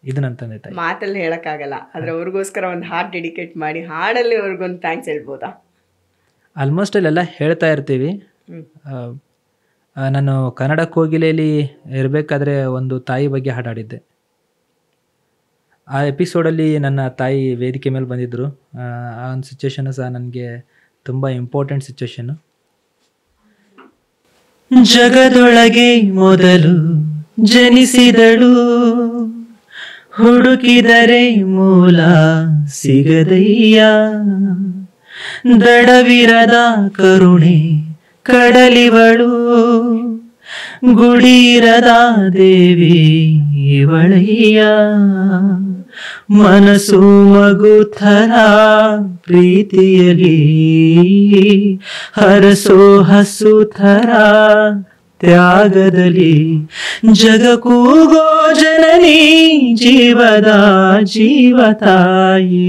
ಇದು ನನ್ನ ತಂದೆ ತಾಯಿ. ಮಾತಲ್ಲಿ ಹೇಳೋಕ್ಕಾಗಲ್ಲ, ಆದರೆ ಅವ್ರಿಗೋಸ್ಕರ ಒಂದು ಹಾಡು ಡೆಡಿಕೇಟ್ ಮಾಡಿ ಹಾಡಲ್ಲಿ ಅವ್ರಿಗೊಂದು ಥ್ಯಾಂಕ್ಸ್ ಹೇಳ್ಬೋದಾ? ಆಲ್ಮೋಸ್ಟ್ ಅಲ್ಲೆಲ್ಲ ಹೇಳ್ತಾ ಇರ್ತೀವಿ. ನಾನು ಕನ್ನಡ ಕೋಗಿಲೆಯಲ್ಲಿ ಇರಬೇಕಾದ್ರೆ ಒಂದು ತಾಯಿ ಬಗ್ಗೆ ಹಾಡಾಡಿದ್ದೆ. ಆ ಎಪಿಸೋಡಲ್ಲಿ ನನ್ನ ತಾಯಿ ವೇದಿಕೆ ಮೇಲೆ ಬಂದಿದ್ದರು. ಆ ಒಂದು ಸಿಚುವೇಶನ್ನು ಸಹ ನನಗೆ ತುಂಬ ಇಂಪಾರ್ಟೆಂಟ್ ಸಿಚುವೇಶನ್ನು. ಜಗದೊಳಗೆ ಮೊದಲು ಜನಿಸಿದಳು, ಹುಡುಕಿದರೆ ಮೂಲ ಸಿಗದಯ್ಯ, ದಡವಿರದ ಕರುಣೆ ಕಡಲಿವಳು, ಗುಡಿರದ ದೇವಿ ಇವಳಯ್ಯ, ಮನಸ್ಸು ಮಗು ಥರ ಪ್ರೀತಿಯಲಿ ಹರಸೋ ಹಸು ಥರ ತ್ಯಾಗದಲ್ಲಿ, ಜಗಕ್ಕೂಗೋ ಜನನಿ ಜೀವದ ಜೀವತಾಯಿ.